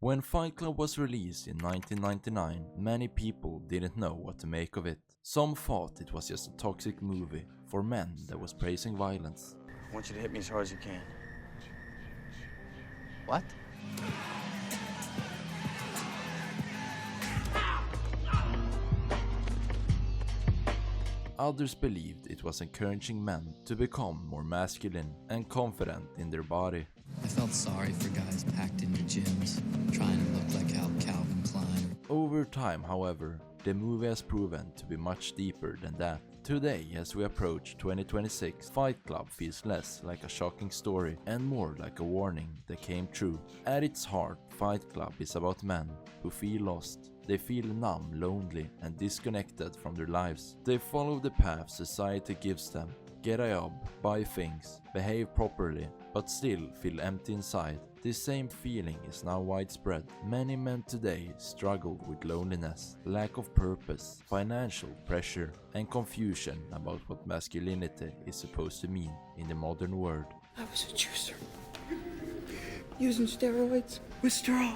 When Fight Club was released in 1999, many people didn't know what to make of it. Some thought it was just a toxic movie for men that was praising violence. I want you to hit me as hard as you can. What? Others believed it was encouraging men to become more masculine and confident in their body. I felt sorry for guys packed into gyms, trying to look like Calvin Klein. Over time, however, the movie has proven to be much deeper than that. Today, as we approach 2026, Fight Club feels less like a shocking story and more like a warning that came true. At its heart, Fight Club is about men who feel lost. They feel numb, lonely, and disconnected from their lives. They follow the path society gives them. Get a job, buy things, behave properly, but still feel empty inside. This same feeling is now widespread. Many men today struggle with loneliness, lack of purpose, financial pressure, and confusion about what masculinity is supposed to mean in the modern world. I was a juicer, using steroids with straw.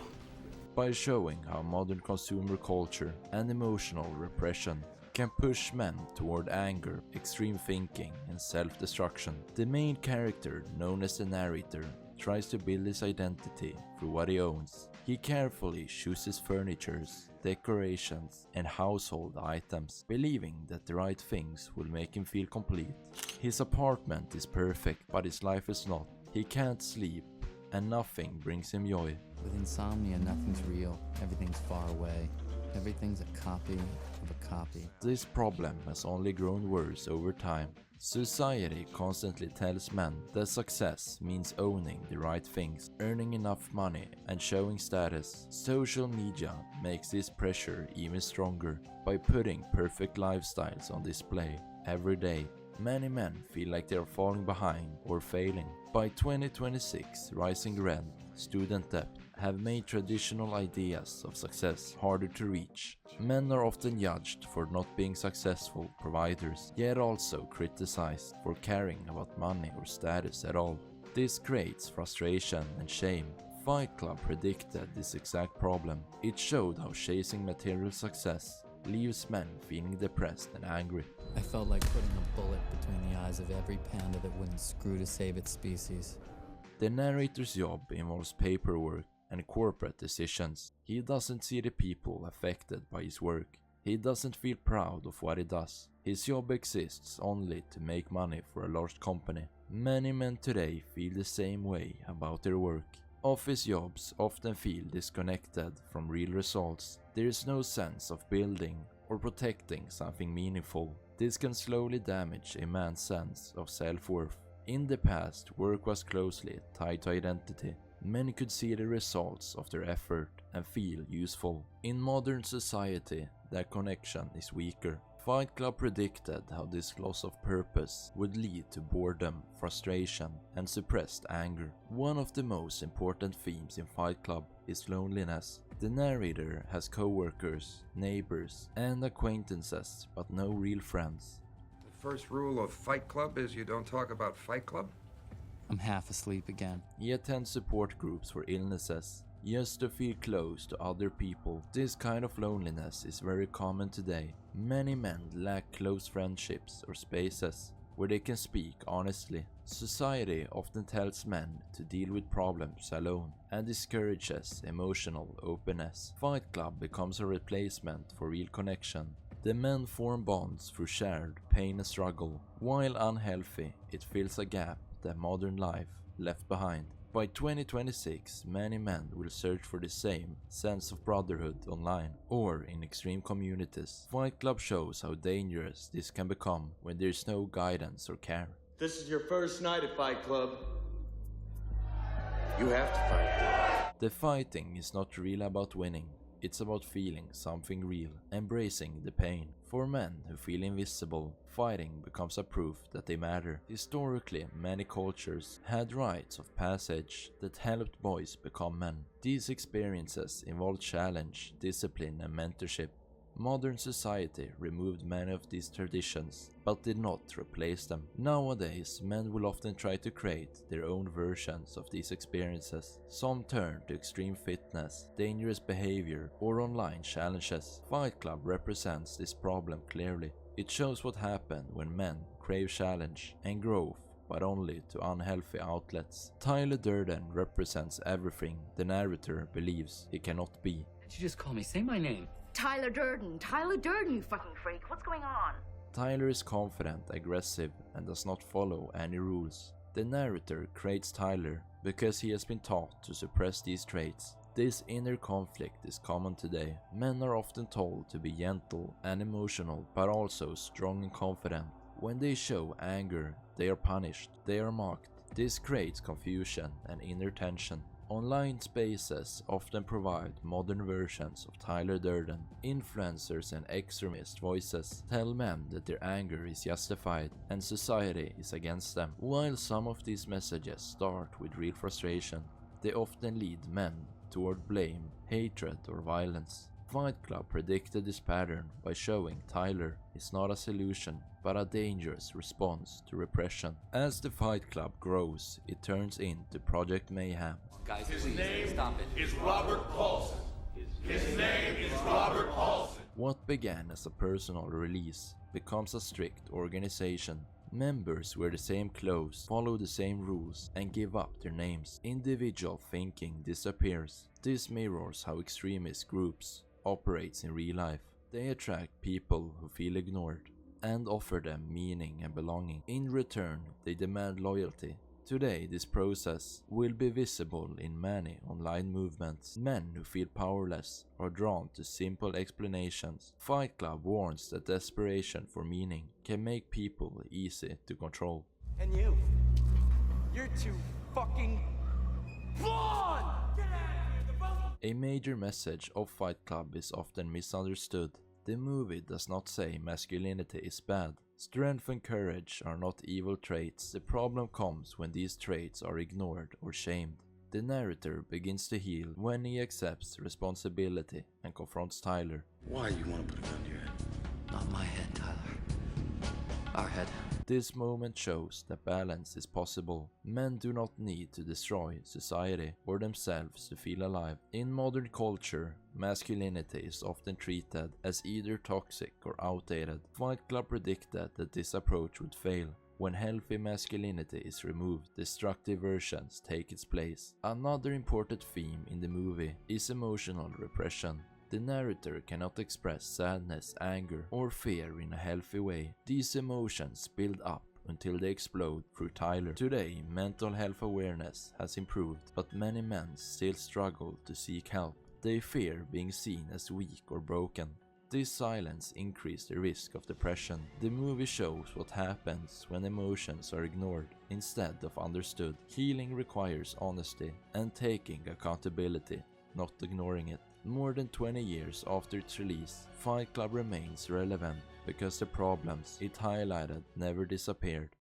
By showing how modern consumer culture and emotional repression can push men toward anger, extreme thinking, and self-destruction. The main character, known as the narrator, tries to build his identity through what he owns. He carefully chooses furnitures, decorations, and household items, believing that the right things will make him feel complete. His apartment is perfect, but his life is not. He can't sleep, and nothing brings him joy. With insomnia, nothing's real. Everything's far away. Everything's a copy of a copy. This problem has only grown worse over time. Society constantly tells men that success means owning the right things, earning enough money, and showing status. Social media makes this pressure even stronger by putting perfect lifestyles on display every day. Many men feel like they are falling behind or failing. By 2026, rising rent, student debt have made traditional ideas of success harder to reach. Men are often judged for not being successful providers, yet also criticized for caring about money or status at all. This creates frustration and shame. Fight Club predicted this exact problem. It showed how chasing material success leaves men feeling depressed and angry. I felt like putting a bullet between the eyes of every panda that wouldn't screw to save its species. The narrator's job involves paperwork and corporate decisions. He doesn't see the people affected by his work. He doesn't feel proud of what he does. His job exists only to make money for a large company. Many men today feel the same way about their work. Office jobs often feel disconnected from real results. There is no sense of building or protecting something meaningful. This can slowly damage a man's sense of self-worth. In the past, work was closely tied to identity. Men could see the results of their effort and feel useful. In modern society, that connection is weaker. Fight Club predicted how this loss of purpose would lead to boredom, frustration, and suppressed anger. One of the most important themes in Fight Club is loneliness. The narrator has co-workers, neighbors, and acquaintances, but no real friends. The first rule of Fight Club is you don't talk about Fight Club? I'm half asleep again. He attends support groups for illnesses, just to feel close to other people. This kind of loneliness is very common today. Many men lack close friendships or spaces where they can speak honestly. Society often tells men to deal with problems alone and discourages emotional openness. Fight Club becomes a replacement for real connection. The men form bonds through shared pain and struggle. While unhealthy, it fills a gap that modern life left behind. By 2026, many men will search for the same sense of brotherhood online or in extreme communities. Fight Club shows how dangerous this can become when there is no guidance or care. This is your first night at Fight Club. You have to fight. The fighting is not really about winning. It's about feeling something real, embracing the pain. For men who feel invisible, fighting becomes a proof that they matter. Historically, many cultures had rites of passage that helped boys become men. These experiences involved challenge, discipline, and mentorship. Modern society removed many of these traditions, but did not replace them. Nowadays, men will often try to create their own versions of these experiences. Some turn to extreme fitness, dangerous behavior, or online challenges. Fight Club represents this problem clearly. It shows what happens when men crave challenge and growth, but only to unhealthy outlets. Tyler Durden represents everything the narrator believes he cannot be. You just call me. Say my name. Tyler Durden, you fucking freak. What's going on? Tyler is confident, aggressive, and does not follow any rules. The narrator creates Tyler because he has been taught to suppress these traits. This inner conflict is common today. Men are often told to be gentle and emotional, but also strong and confident. When they show anger, they are punished, they are mocked. This creates confusion and inner tension. Online spaces often provide modern versions of Tyler Durden. Influencers and extremist voices tell men that their anger is justified and society is against them. While some of these messages start with real frustration, they often lead men toward blame, hatred, or violence. Fight Club predicted this pattern by showing Tyler is not a solution, but a dangerous response to repression. As the Fight Club grows, it turns into Project Mayhem. Guys, please, stop it. Is Robert Paulson. His name is Robert Paulson. What began as a personal release becomes a strict organization. Members wear the same clothes, follow the same rules, and give up their names. Individual thinking disappears. This mirrors how extremist groups operates in real life. They attract people who feel ignored and offer them meaning and belonging. In return, they demand loyalty. Today, this process will be visible in many online movements. Men who feel powerless are drawn to simple explanations. Fight Club warns that desperation for meaning can make people easy to control. And you're too fucking blonde! Get out of here, the boat! A major message of Fight Club is often misunderstood. The movie does not say masculinity is bad. Strength and courage are not evil traits. The problem comes when these traits are ignored or shamed. The narrator begins to heal when he accepts responsibility and confronts Tyler. Why you want to put a gun to your head? Not my head, Tyler. Our head. This moment shows that balance is possible. Men do not need to destroy society or themselves to feel alive. In modern culture, masculinity is often treated as either toxic or outdated. Fight Club predicted that this approach would fail. When healthy masculinity is removed, destructive versions take its place. Another important theme in the movie is emotional repression. The narrator cannot express sadness, anger, or fear in a healthy way. These emotions build up until they explode through Tyler. Today, mental health awareness has improved, but many men still struggle to seek help. They fear being seen as weak or broken. This silence increases the risk of depression. The movie shows what happens when emotions are ignored instead of understood. Healing requires honesty and taking accountability, not ignoring it. More than 20 years after its release, Fight Club remains relevant because the problems it highlighted never disappeared.